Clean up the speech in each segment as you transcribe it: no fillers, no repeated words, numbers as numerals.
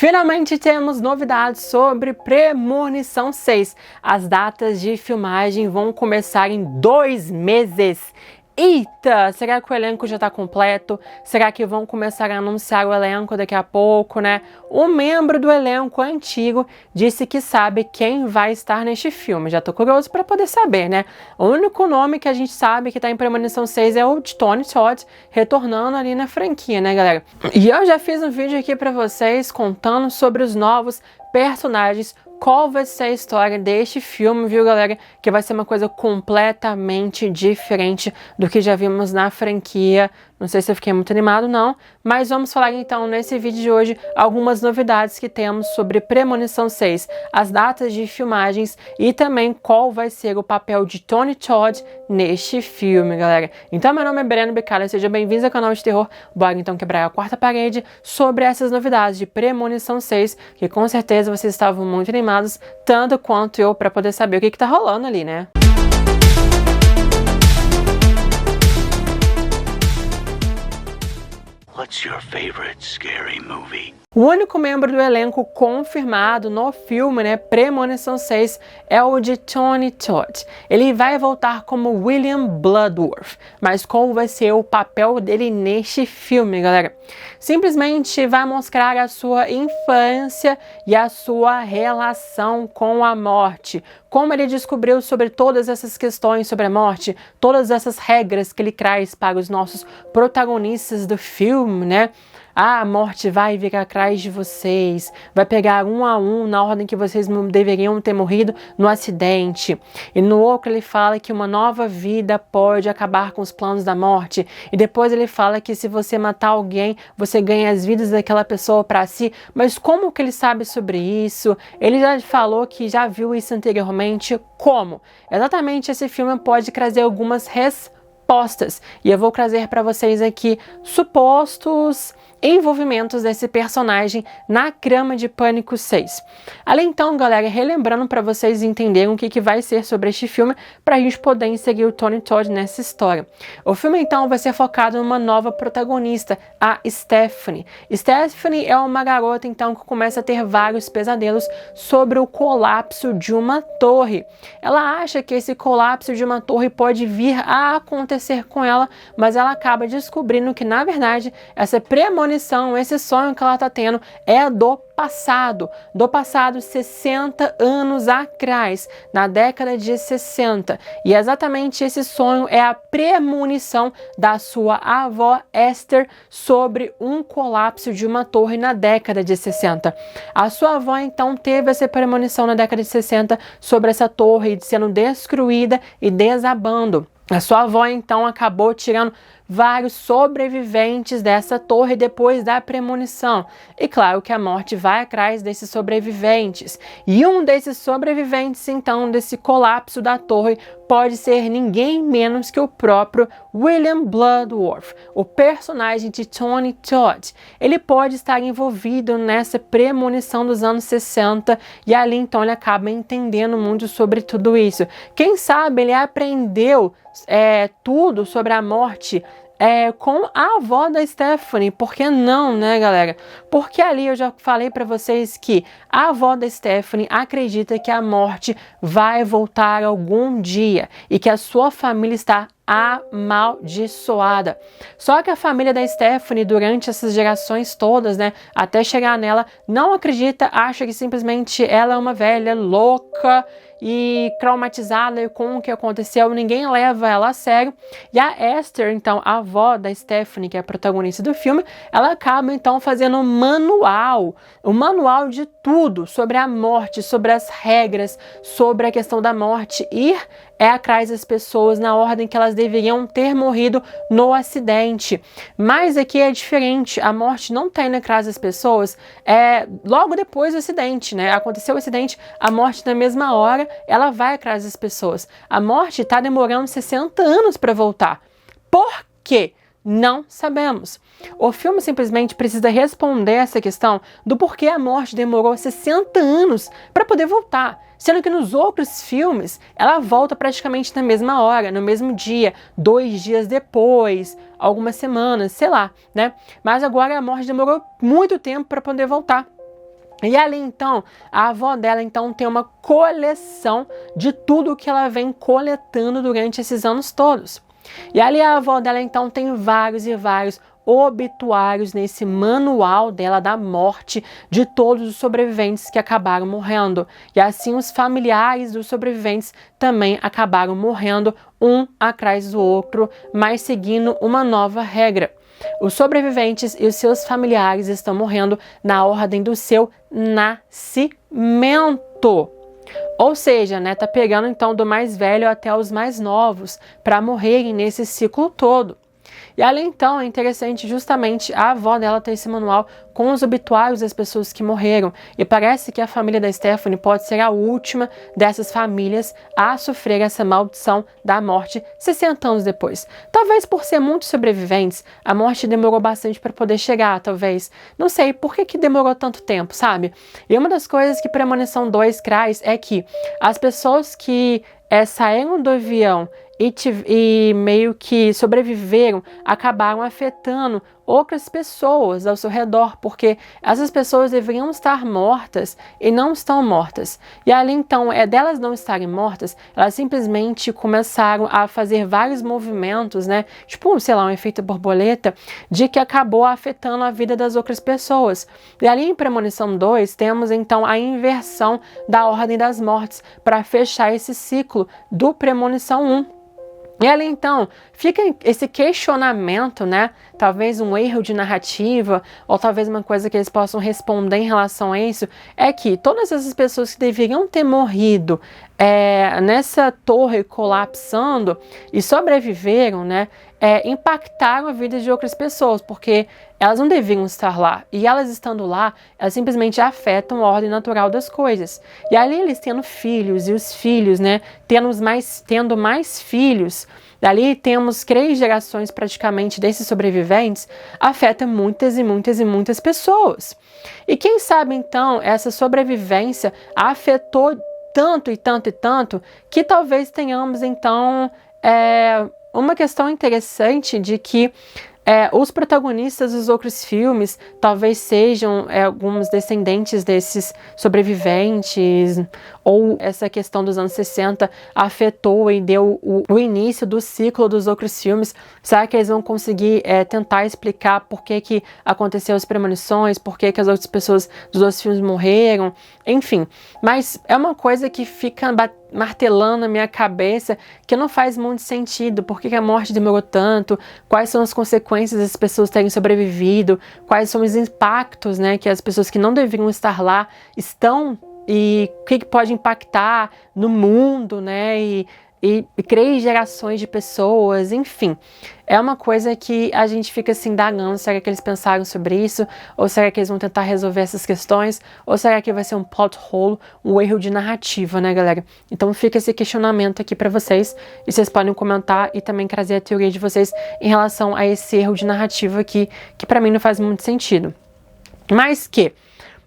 Finalmente temos novidades sobre Premonição 6. As datas de filmagem vão começar em 2 meses. Eita, será que o elenco já tá completo? Será que vão começar a anunciar o elenco daqui a pouco, né? Um membro do elenco antigo disse que sabe quem vai estar neste filme. Já tô curioso para poder saber, né? O único nome que a gente sabe que tá em Premonição 6 é o de Tony Todd, retornando ali na franquia, né, galera? E eu já fiz um vídeo aqui para vocês contando sobre os novos personagens, qual vai ser a história deste filme, viu, galera? Que vai ser uma coisa completamente diferente do que já vimos na franquia. Não sei se eu fiquei muito animado, não. Mas vamos falar, então, nesse vídeo de hoje, algumas novidades que temos sobre Premonição 6. As datas de filmagens e também qual vai ser o papel de Tony Todd neste filme, galera. Então, meu nome é Breno Bicalha, sejam bem-vindos ao canal de terror. Bora, então, quebrar a quarta parede sobre essas novidades de Premonição 6, que com certeza vocês estavam muito animados, tanto quanto eu, para poder saber o que tá rolando ali, né? What's your favorite scary movie? O único membro do elenco confirmado no filme, né, Premonição 6, é o de Tony Todd. Ele vai voltar como William Bloodworth, mas qual vai ser o papel dele neste filme, galera? Simplesmente vai mostrar a sua infância e a sua relação com a morte. Como ele descobriu sobre todas essas questões sobre a morte, todas essas regras que ele traz para os nossos protagonistas do filme, né? A morte vai vir atrás de vocês, vai pegar um a um na ordem que vocês deveriam ter morrido no acidente. E no outro ele fala que uma nova vida pode acabar com os planos da morte. E depois ele fala que se você matar alguém, você ganha as vidas daquela pessoa para si. Mas como que ele sabe sobre isso? Ele já falou que já viu isso anteriormente. Como? Exatamente, esse filme pode trazer algumas respostas. E eu vou trazer para vocês aqui supostos envolvimentos desse personagem na Trama de Pânico 6. Além então, galera, relembrando para vocês entenderem o que vai ser sobre este filme, para a gente poder inserir o Tony Todd nessa história. O filme então vai ser focado numa nova protagonista, a Stephanie. Stephanie é uma garota então que começa a ter vários pesadelos sobre o colapso de uma torre. Ela acha que esse colapso de uma torre pode vir a acontecer com ela, mas ela acaba descobrindo que na verdade essa premonição, esse sonho que ela tá tendo é do passado 60 anos atrás, na década de 60. E exatamente esse sonho é a premonição da sua avó Esther sobre um colapso de uma torre na década de 60. A sua avó então teve essa premonição na década de 60 sobre essa torre sendo destruída e desabando. A sua avó então acabou tirando vários sobreviventes dessa torre depois da premonição. E claro que a morte vai atrás desses sobreviventes. E um desses sobreviventes, então, desse colapso da torre, pode ser ninguém menos que o próprio William Bloodworth, o personagem de Tony Todd. Ele pode estar envolvido nessa premonição dos anos 60 e ali então ele acaba entendendo muito sobre tudo isso. Quem sabe ele aprendeu tudo sobre a morte com a avó da Stephanie. Por que não, né, galera? Porque ali eu já falei para vocês que a avó da Stephanie acredita que a morte vai voltar algum dia e que a sua família está amaldiçoada. Só que a família da Stephanie, durante essas gerações todas, né, até chegar nela, não acredita, acha que simplesmente ela é uma velha louca e traumatizada com o que aconteceu, ninguém leva ela a sério. E a Esther, então, a avó da Stephanie, que é a protagonista do filme, ela acaba então fazendo um manual de tudo sobre a morte, sobre as regras, sobre a questão da morte, ir atrás das pessoas na ordem que elas deveriam ter morrido no acidente. Mas aqui é diferente, a morte não está indo atrás das pessoas logo depois do acidente, né? Aconteceu o acidente, a morte na mesma hora, ela vai atrás das pessoas. A morte está demorando 60 anos para voltar. Por quê? Não sabemos. O filme simplesmente precisa responder essa questão do porquê a morte demorou 60 anos para poder voltar. Sendo que nos outros filmes, ela volta praticamente na mesma hora, no mesmo dia, 2 dias depois, algumas semanas, sei lá, né? Mas agora a morte demorou muito tempo para poder voltar. E ali, então, a avó dela, então, tem uma coleção de tudo que ela vem coletando durante esses anos todos. E ali a avó dela, então, tem vários e vários obituários nesse manual dela da morte de todos os sobreviventes que acabaram morrendo. E assim os familiares dos sobreviventes também acabaram morrendo, um atrás do outro, mas seguindo uma nova regra. Os sobreviventes e os seus familiares estão morrendo na ordem do seu nascimento. Ou seja, né, tá pegando então do mais velho até os mais novos para morrerem nesse ciclo todo. E ali então é interessante justamente a avó dela ter esse manual com os obituários das pessoas que morreram. E parece que a família da Stephanie pode ser a última dessas famílias a sofrer essa maldição da morte 60 anos depois. Talvez por ser muitos sobreviventes, a morte demorou bastante para poder chegar, talvez. Não sei por que demorou tanto tempo, sabe? E uma das coisas que Premonição 2 traz é que as pessoas que saíram do avião e meio que sobreviveram, acabaram afetando outras pessoas ao seu redor, porque essas pessoas deveriam estar mortas e não estão mortas. E ali então, delas não estarem mortas, elas simplesmente começaram a fazer vários movimentos, né? Tipo, sei lá, um efeito borboleta, de que acabou afetando a vida das outras pessoas. E ali em Premonição 2, temos então a inversão da ordem das mortes para fechar esse ciclo do Premonição 1. E ali então fica esse questionamento, né? Talvez um erro de narrativa, ou talvez uma coisa que eles possam responder em relação a isso, é que todas essas pessoas que deveriam ter morrido nessa torre colapsando e sobreviveram, né? Impactaram a vida de outras pessoas, porque elas não deviam estar lá. E elas estando lá, elas simplesmente afetam a ordem natural das coisas. E ali eles tendo filhos, e os filhos, né, tendo mais filhos, dali temos 3 gerações praticamente desses sobreviventes, afeta muitas e muitas e muitas pessoas. E quem sabe então essa sobrevivência afetou tanto e tanto e tanto, que talvez tenhamos então uma questão interessante de que os protagonistas dos outros filmes talvez sejam alguns descendentes desses sobreviventes, ou essa questão dos anos 60 afetou e deu o início do ciclo dos outros filmes. Será que eles vão conseguir tentar explicar por que aconteceu as premonições, por que as outras pessoas dos outros filmes morreram, enfim. Mas é uma coisa que fica martelando na minha cabeça, que não faz muito sentido. Por que a morte demorou tanto? Quais são as consequências das pessoas terem sobrevivido? Quais são os impactos, né, que as pessoas que não deveriam estar lá estão, e o que pode impactar no mundo, né, e 3 gerações de pessoas, enfim. É uma coisa que a gente fica se indagando, será que eles pensaram sobre isso? Ou será que eles vão tentar resolver essas questões? Ou será que vai ser um plot hole, um erro de narrativa, né, galera? Então fica esse questionamento aqui pra vocês, e vocês podem comentar e também trazer a teoria de vocês em relação a esse erro de narrativa aqui, que pra mim não faz muito sentido. Mas que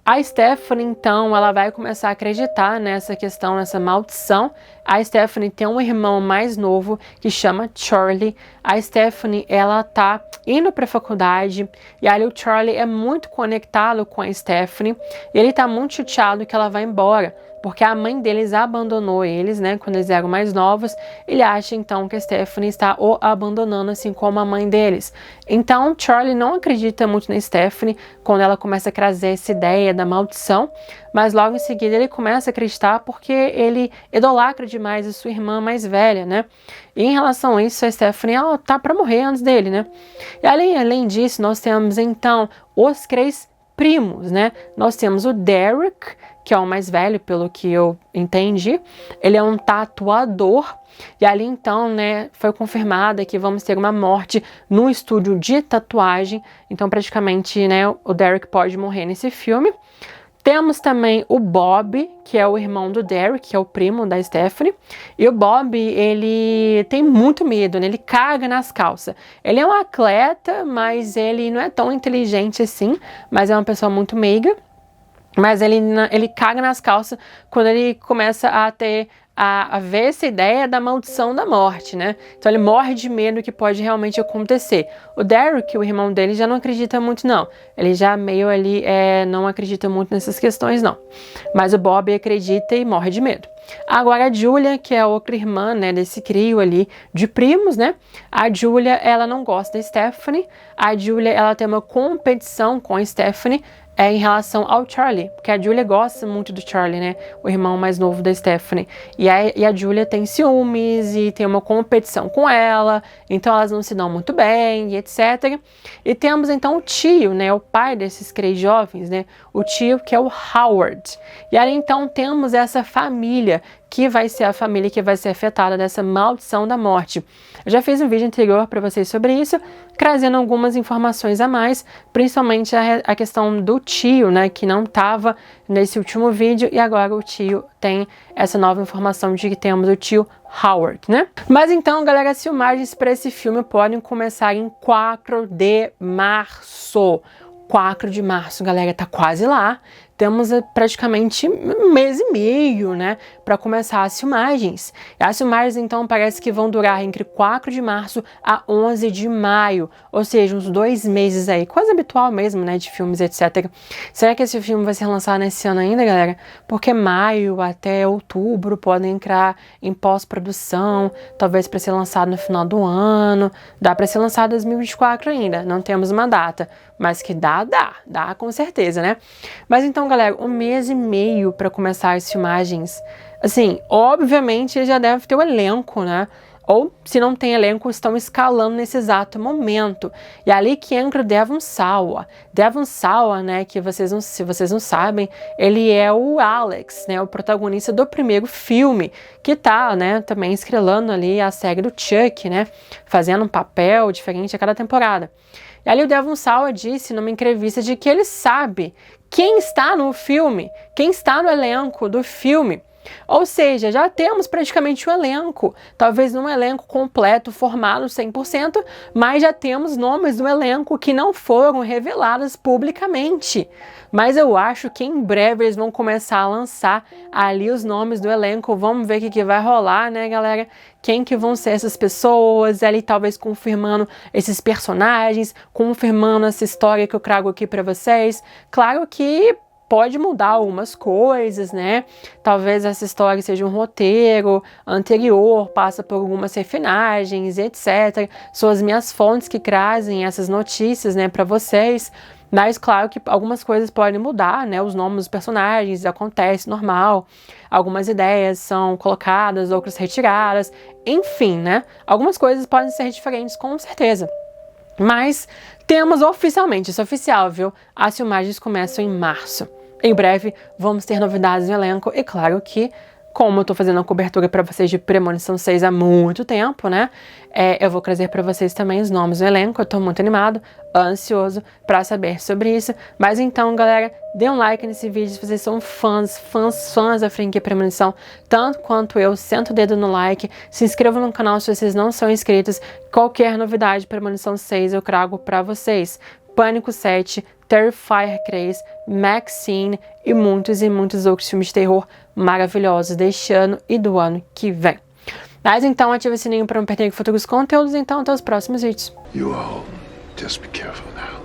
a Stephanie, então, ela vai começar a acreditar nessa questão, nessa maldição. A Stephanie tem um irmão mais novo que chama Charlie. A Stephanie, ela tá indo pra faculdade, e ali o Charlie é muito conectado com a Stephanie, e ele tá muito chateado que ela vai embora, porque a mãe deles abandonou eles, né, quando eles eram mais novos. Ele acha, então, que a Stephanie está o abandonando, assim como a mãe deles. Então, Charlie não acredita muito na Stephanie quando ela começa a trazer essa ideia da maldição, mas logo em seguida ele começa a acreditar porque ele idolatra demais a sua irmã mais velha, né? E em relação a isso, a Stephanie, ela tá para morrer antes dele, né? E além disso, nós temos, então, os 3 primos, né? Nós temos o Derek, que é o mais velho, pelo que eu entendi. Ele é um tatuador, e ali então, né, foi confirmada que vamos ter uma morte no estúdio de tatuagem. Então praticamente, né, o Derek pode morrer nesse filme. Temos também o Bob, que é o irmão do Derek, que é o primo da Stephanie. E o Bob, ele tem muito medo, né? Ele caga nas calças. Ele é um atleta, mas ele não é tão inteligente assim, mas é uma pessoa muito meiga. Mas ele caga nas calças quando ele começa a ter a ver essa ideia da maldição da morte, né? Então ele morre de medo que pode realmente acontecer. O Derek, o irmão dele, já não acredita muito, não. Ele já meio ali não acredita muito nessas questões, não. Mas o Bob acredita e morre de medo. Agora a Julia, que é a outra irmã, né, desse trio ali de primos, né? A Julia, ela não gosta da Stephanie. A Julia, ela tem uma competição com a Stephanie em relação ao Charlie, porque a Julia gosta muito do Charlie, né? O irmão mais novo da Stephanie. E a Julia tem ciúmes e tem uma competição com ela, então elas não se dão muito bem, e etc. E temos então o tio, né? O pai desses três jovens, né? O tio que é o Howard. E aí então temos essa família que vai ser a família que vai ser afetada dessa maldição da morte. Eu já fiz um vídeo anterior para vocês sobre isso, trazendo algumas informações a mais, principalmente a questão do tio, né, que não estava nesse último vídeo, e agora o tio tem essa nova informação de que temos o tio Howard, né? Mas então, galera, as filmagens para esse filme podem começar em 4 de março. 4 de março, galera, tá quase lá. Temos praticamente um mês e meio, né, para começar as filmagens. E as filmagens, então, parece que vão durar entre 4 de março a 11 de maio, ou seja, uns 2 meses aí, quase habitual mesmo, né, de filmes, etc. Será que esse filme vai ser lançado nesse ano ainda, galera? Porque maio até outubro podem entrar em pós-produção, talvez para ser lançado no final do ano. Dá para ser lançado em 2024 ainda, não temos uma data, mas que dá com certeza, né? Mas então, galera, 1 mês e meio para começar as filmagens. Assim, obviamente ele já deve ter o elenco, né? Ou, se não tem elenco, estão escalando nesse exato momento. E é ali que entra o Devon Sawa. Devon Sawa, né, que se vocês não sabem, ele é o Alex, né, o protagonista do primeiro filme, que tá, né, também estrelando ali a série do Chuck, né, fazendo um papel diferente a cada temporada. E ali o Devon Sawa disse numa entrevista de que ele sabe quem está no filme, quem está no elenco do filme. Ou seja, já temos praticamente um elenco, talvez não um elenco completo, formado 100%, mas já temos nomes do elenco que não foram revelados publicamente. Mas eu acho que em breve eles vão começar a lançar ali os nomes do elenco, vamos ver o que vai rolar, né, galera? Quem que vão ser essas pessoas, ali talvez confirmando esses personagens, confirmando essa história que eu trago aqui para vocês. Claro que pode mudar algumas coisas, né? Talvez essa história seja um roteiro anterior, passa por algumas refinagens, etc. São as minhas fontes que trazem essas notícias, né, para vocês. Mas claro que algumas coisas podem mudar, né? Os nomes dos personagens acontece normal. Algumas ideias são colocadas, outras retiradas. Enfim, né? Algumas coisas podem ser diferentes, com certeza. Mas temos oficialmente, isso é oficial, viu? As filmagens começam em março. Em breve vamos ter novidades no elenco e claro que, como eu tô fazendo a cobertura para vocês de Premonição 6 há muito tempo, né? Eu vou trazer para vocês também os nomes do elenco. Eu tô muito animado, ansioso para saber sobre isso. Mas então, galera, dê um like nesse vídeo se vocês são fãs da franquia Premonição, tanto quanto eu. Senta o dedo no like, se inscrevam no canal se vocês não são inscritos. Qualquer novidade de Premonição 6 eu trago para vocês. Pânico 7, Terrifier 3, Maxine e muitos outros filmes de terror maravilhosos deste ano e do ano que vem. Mas então ative o sininho para não perder futuros conteúdos. Então até os próximos vídeos. You all just be careful now.